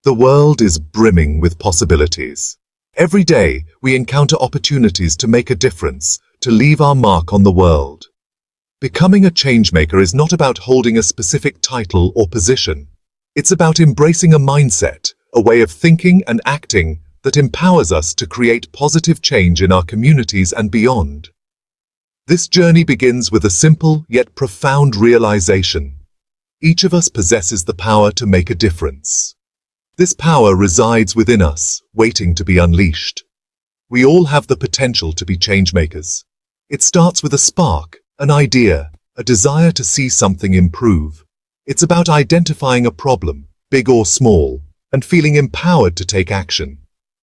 The world is brimming with possibilities. Every day, we encounter opportunities to make a difference, to leave our mark on the world. Becoming a changemaker is not about holding a specific title or position. It's about embracing a mindset, a way of thinking and acting that empowers us to create positive change in our communities and beyond. This journey begins with a simple yet profound realization. Each of us possesses the power to make a difference. This power resides within us, waiting to be unleashed. We all have the potential to be changemakers. It starts with a spark, an idea, a desire to see something improve. It's about identifying a problem, big or small, and feeling empowered to take action.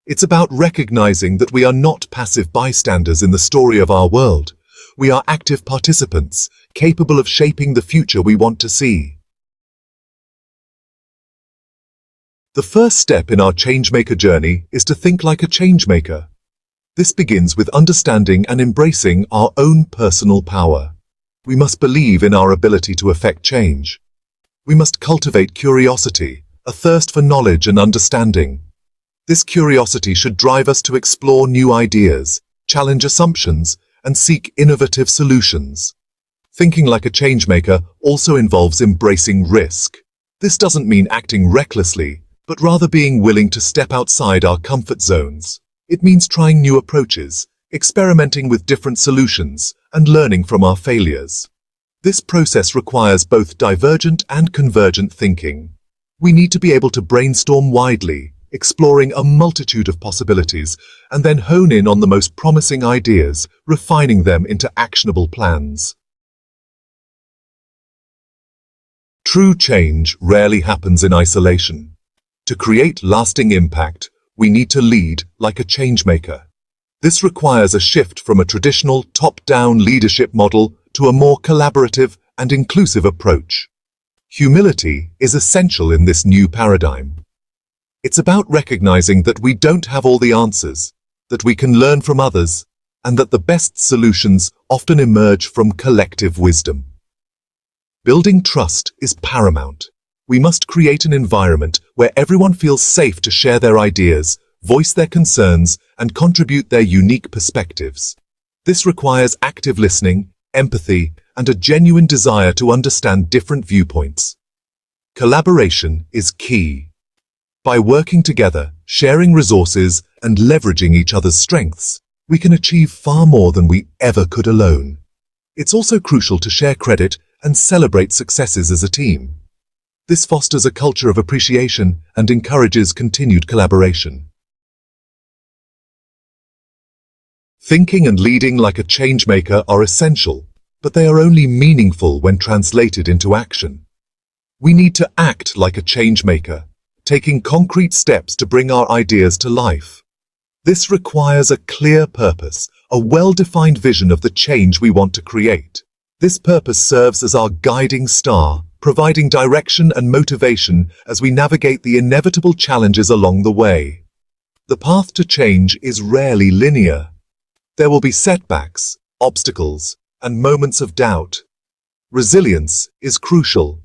It's about recognizing that we are not passive bystanders in the story of our world. We are active participants, capable of shaping the future we want to see. The first step in our changemaker journey is to think like a changemaker. This begins with understanding and embracing our own personal power. We must believe in our ability to effect change. We must cultivate curiosity, a thirst for knowledge and understanding. This curiosity should drive us to explore new ideas, challenge assumptions, and seek innovative solutions. Thinking like a changemaker also involves embracing risk. This doesn't mean acting recklessly, but rather being willing to step outside our comfort zones. It means trying new approaches, experimenting with different solutions, and learning from our failures. This process requires both divergent and convergent thinking. We need to be able to brainstorm widely, exploring a multitude of possibilities, and then hone in on the most promising ideas, refining them into actionable plans. True change rarely happens in isolation. To create lasting impact, we need to lead like a changemaker. This requires a shift from a traditional top-down leadership model to a more collaborative and inclusive approach. Humility is essential in this new paradigm. It's about recognizing that we don't have all the answers, that we can learn from others, and that the best solutions often emerge from collective wisdom. Building trust is paramount. We must create an environment where everyone feels safe to share their ideas, voice their concerns, and contribute their unique perspectives. This requires active listening, empathy, and a genuine desire to understand different viewpoints. Collaboration is key. By working together, sharing resources, and leveraging each other's strengths, we can achieve far more than we ever could alone. It's also crucial to share credit and celebrate successes as a team. This fosters a culture of appreciation and encourages continued collaboration. Thinking and leading like a changemaker are essential, but they are only meaningful when translated into action. We need to act like a changemaker, taking concrete steps to bring our ideas to life. This requires a clear purpose, a well-defined vision of the change we want to create. This purpose serves as our guiding star, providing direction and motivation as we navigate the inevitable challenges along the way. The path to change is rarely linear. There will be setbacks, obstacles, and moments of doubt. Resilience is crucial.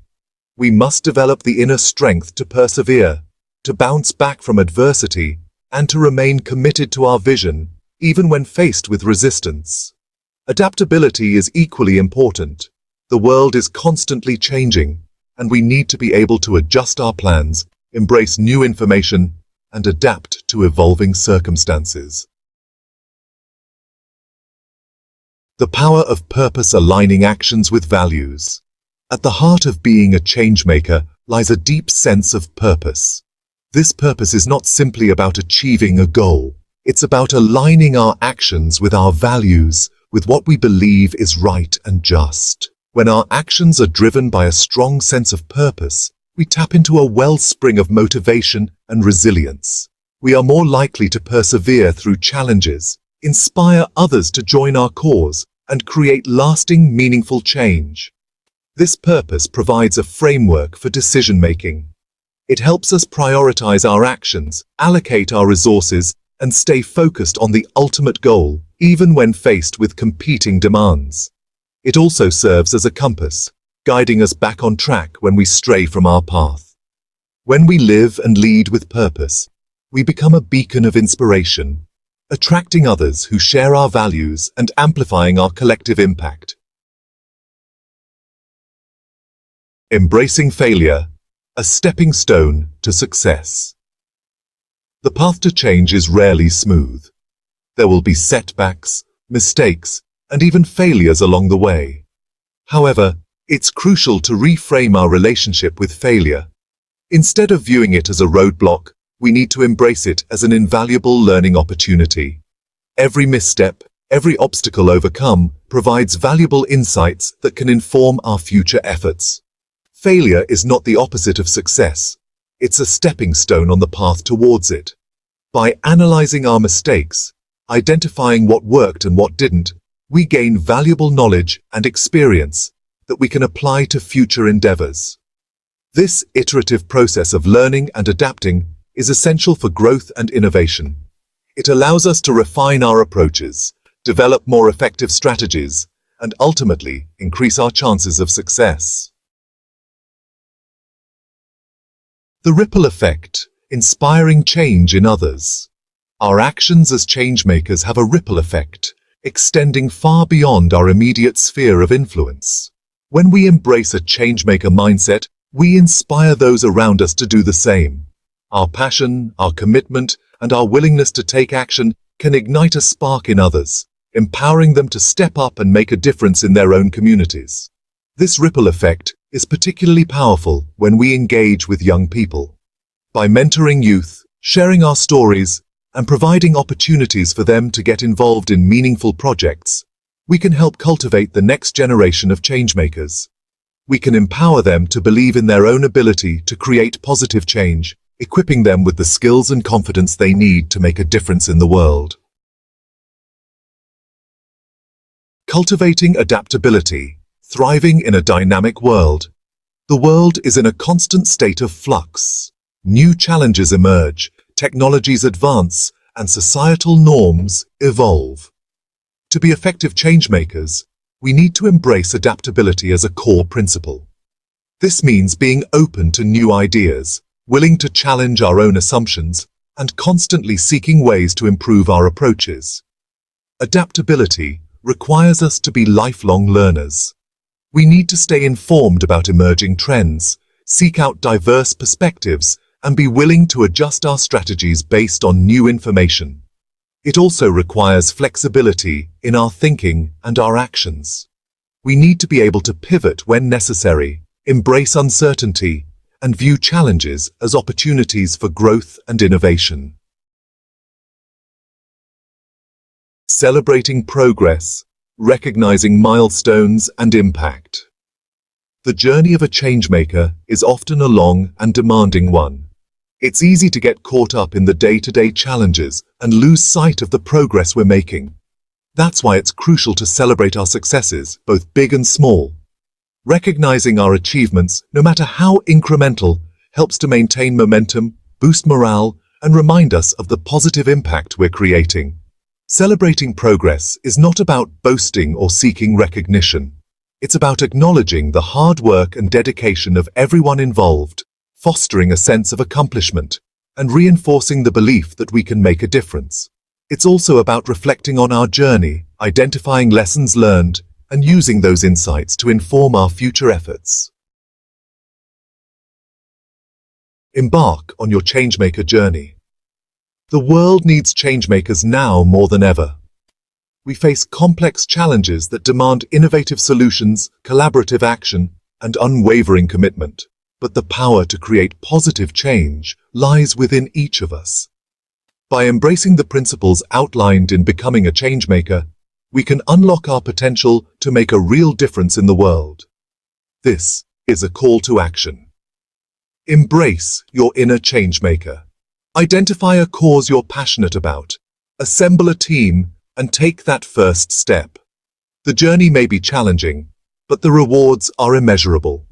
We must develop the inner strength to persevere, to bounce back from adversity, and to remain committed to our vision, even when faced with resistance. Adaptability is equally important. The world is constantly changing, and we need to be able to adjust our plans, embrace new information, and adapt to evolving circumstances. The power of purpose aligning actions with values. At the heart of being a changemaker lies a deep sense of purpose. This purpose is not simply about achieving a goal. It's about aligning our actions with our values, with what we believe is right and just. When our actions are driven by a strong sense of purpose, we tap into a wellspring of motivation and resilience. We are more likely to persevere through challenges, inspire others to join our cause, and create lasting, meaningful change. This purpose provides a framework for decision-making. It helps us prioritize our actions, allocate our resources, and stay focused on the ultimate goal, even when faced with competing demands. It also serves as a compass, guiding us back on track when we stray from our path. When we live and lead with purpose, we become a beacon of inspiration, attracting others who share our values and amplifying our collective impact. Embracing failure, a stepping stone to success. The path to change is rarely smooth. There will be setbacks, mistakes, and even failures along the way. However, it's crucial to reframe our relationship with failure. Instead of viewing it as a roadblock, we need to embrace it as an invaluable learning opportunity. Every misstep, every obstacle overcome, provides valuable insights that can inform our future efforts. Failure is not the opposite of success. It's a stepping stone on the path towards it. By analyzing our mistakes, identifying what worked and what didn't, we gain valuable knowledge and experience that we can apply to future endeavors. This iterative process of learning and adapting is essential for growth and innovation. It allows us to refine our approaches, develop more effective strategies, and ultimately increase our chances of success. The ripple effect, inspiring change in others. Our actions as changemakers have a ripple effect, extending far beyond our immediate sphere of influence. When we embrace a changemaker mindset, we inspire those around us to do the same. Our passion, our commitment, and our willingness to take action can ignite a spark in others, empowering them to step up and make a difference in their own communities. This ripple effect is particularly powerful when we engage with young people. By mentoring youth, sharing our stories, and providing opportunities for them to get involved in meaningful projects, we can help cultivate the next generation of changemakers. We can empower them to believe in their own ability to create positive change, equipping them with the skills and confidence they need to make a difference in the world. Cultivating adaptability, thriving in a dynamic world. The world is in a constant state of flux. New challenges emerge, technologies advance, and societal norms evolve. To be effective changemakers, we need to embrace adaptability as a core principle. This means being open to new ideas, willing to challenge our own assumptions, and constantly seeking ways to improve our approaches. Adaptability requires us to be lifelong learners. We need to stay informed about emerging trends, seek out diverse perspectives, and be willing to adjust our strategies based on new information. It also requires flexibility in our thinking and our actions. We need to be able to pivot when necessary, embrace uncertainty, and view challenges as opportunities for growth and innovation. Celebrating progress, recognizing milestones and impact. The journey of a changemaker is often a long and demanding one. It's easy to get caught up in the day-to-day challenges and lose sight of the progress we're making. That's why it's crucial to celebrate our successes, both big and small. Recognizing our achievements, no matter how incremental, helps to maintain momentum, boost morale, and remind us of the positive impact we're creating. Celebrating progress is not about boasting or seeking recognition. It's about acknowledging the hard work and dedication of everyone involved, fostering a sense of accomplishment, and reinforcing the belief that we can make a difference. It's also about reflecting on our journey, identifying lessons learned, and using those insights to inform our future efforts. Embark on your changemaker journey. The world needs changemakers now more than ever. We face complex challenges that demand innovative solutions, collaborative action, and unwavering commitment. But the power to create positive change lies within each of us. By embracing the principles outlined in Becoming a Changemaker, we can unlock our potential to make a real difference in the world. This is a call to action. Embrace your inner changemaker. Identify a cause you're passionate about, assemble a team, and take that first step. The journey may be challenging, but the rewards are immeasurable.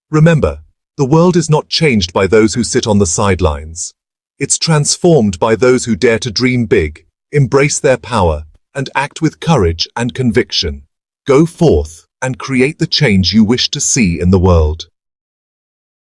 Remember, the world is not changed by those who sit on the sidelines. It's transformed by those who dare to dream big, embrace their power, and act with courage and conviction. Go forth and create the change you wish to see in the world.